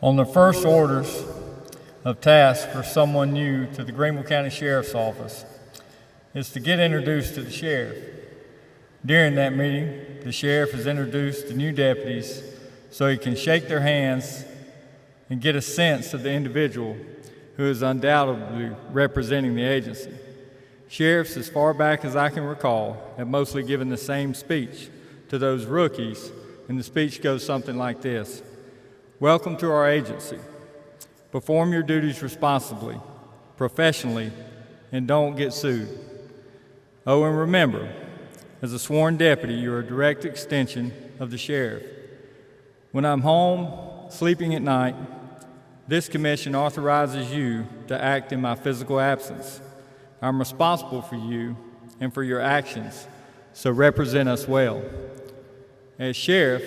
On the first orders of task for someone new to the Greenville County Sheriff's Office is to get introduced to the sheriff. During that meeting, the sheriff is introduced to new deputies so he can shake their hands and get a sense of the individual who is undoubtedly representing the agency. Sheriffs, as far back as I can recall, have mostly given the same speech to those rookies, and the speech goes something like this: "Welcome to our agency. Perform your duties responsibly, professionally, and don't get sued. Oh, and remember, as a sworn deputy, you're a direct extension of the sheriff. When I'm home, sleeping at night, this commission authorizes you to act in my physical absence. I'm responsible for you and for your actions, so represent us well. As sheriff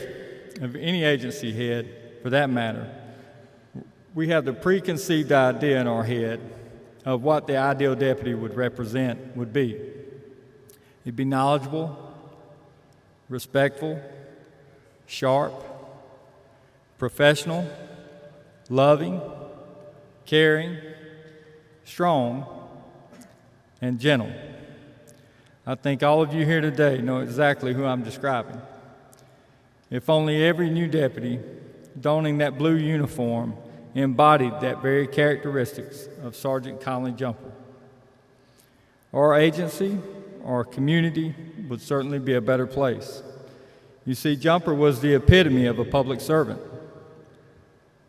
of any agency head, for that matter, we have the preconceived idea in our head of what the ideal deputy would be. He'd be knowledgeable, respectful, sharp, professional, loving, caring, strong, and gentle. I think all of you here today know exactly who I'm describing. If only every new deputy donning that blue uniform embodied that very characteristics of Sergeant Conley Jumper. Our agency, our community would certainly be a better place. You see, Jumper was the epitome of a public servant.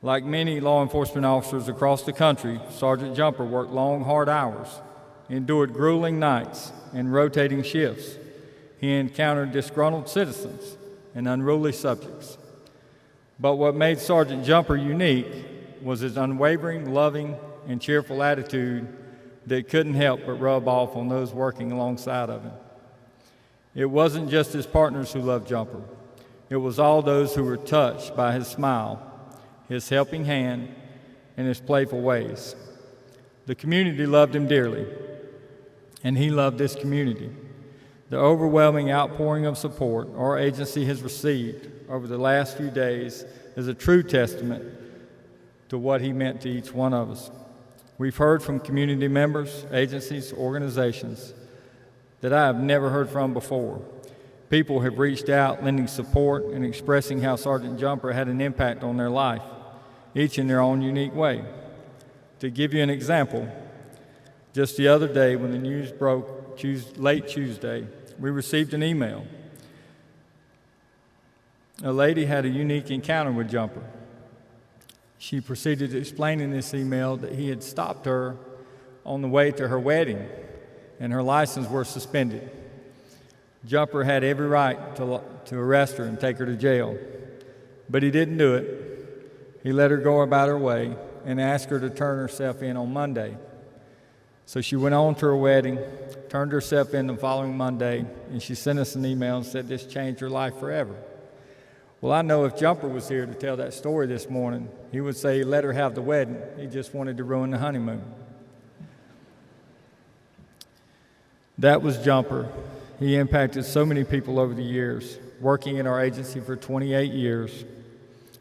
Like many law enforcement officers across the country, Sergeant Jumper worked long, hard hours, endured grueling nights and rotating shifts. He encountered disgruntled citizens and unruly subjects. But what made Sergeant Jumper unique was his unwavering, loving, and cheerful attitude that couldn't help but rub off on those working alongside of him. It wasn't just his partners who loved Jumper. It was all those who were touched by his smile, his helping hand, and his playful ways. The community loved him dearly, and he loved this community. The overwhelming outpouring of support our agency has received over the last few days is a true testament to what he meant to each one of us. We've heard from community members, agencies, organizations that I have never heard from before. People have reached out, lending support and expressing how Sergeant Jumper had an impact on their life, each in their own unique way. To give you an example, just the other day when the news broke late Tuesday, we received an email. A lady had a unique encounter with Jumper. She proceeded to explain in this email that he had stopped her on the way to her wedding and her license was suspended. Jumper had every right to arrest her and take her to jail, but he didn't do it. He let her go about her way and asked her to turn herself in on Monday. So she went on to her wedding, turned herself in the following Monday, and she sent us an email and said this changed her life forever. Well, I know if Jumper was here to tell that story this morning, he would say he let her have the wedding. He just wanted to ruin the honeymoon. That was Jumper. He impacted so many people over the years, working in our agency for 28 years,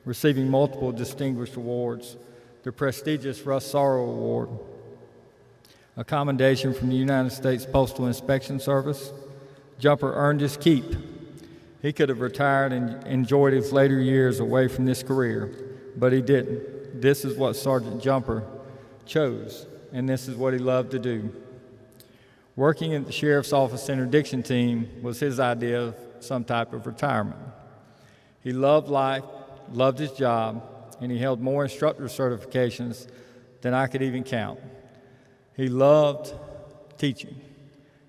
receiving multiple distinguished awards, the prestigious Russ Sorrow Award, a commendation from the United States Postal Inspection Service. Jumper earned his keep. He could have retired and enjoyed his later years away from this career, but he didn't. This is what Sergeant Jumper chose, and this is what he loved to do. Working at the Sheriff's Office interdiction team was his idea of some type of retirement. He loved life, loved his job, and he held more instructor certifications than I could even count. He loved teaching.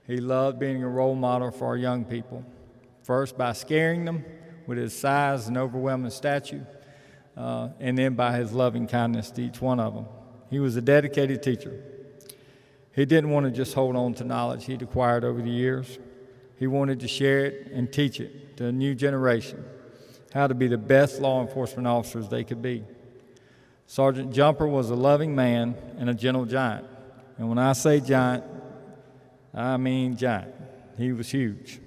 He loved being a role model for our young people. First, by scaring them with his size and overwhelming stature, and then by his loving kindness to each one of them. He was a dedicated teacher. He didn't want to just hold on to knowledge he'd acquired over the years. He wanted to share it and teach it to a new generation, how to be the best law enforcement officers they could be. Sergeant Jumper was a loving man and a gentle giant. And when I say giant, I mean giant. He was huge.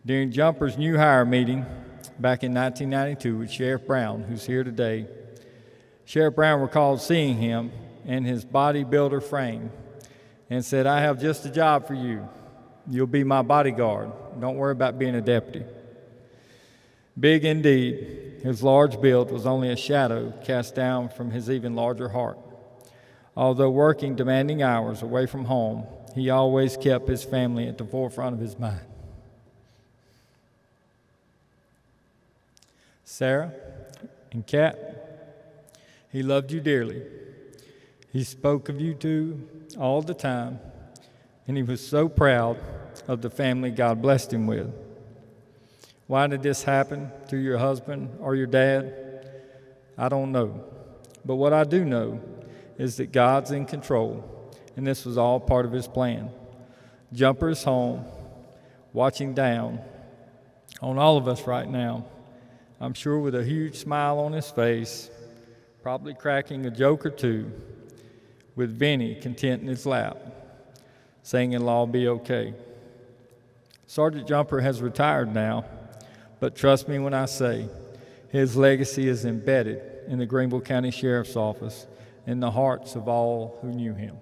During Jumper's new hire meeting back in 1992 with Sheriff Brown, who's here today, Sheriff Brown recalled seeing him in his bodybuilder frame and said, "I have just a job for you. You'll be my bodyguard. Don't worry about being a deputy." Big indeed, his large build was only a shadow cast down from his even larger heart. Although working demanding hours away from home, he always kept his family at the forefront of his mind. Sarah and Kat, he loved you dearly. He spoke of you two all the time, and he was so proud of the family God blessed him with. Why did this happen to your husband or your dad? I don't know. But what I do know is that God's in control, and this was all part of his plan. Jumper is home, watching down on all of us right now, I'm sure with a huge smile on his face, probably cracking a joke or two, with Vinny content in his lap, saying it'll all be okay. Sergeant Jumper has retired now, but trust me when I say his legacy is embedded in the Greenville County Sheriff's Office in the hearts of all who knew him.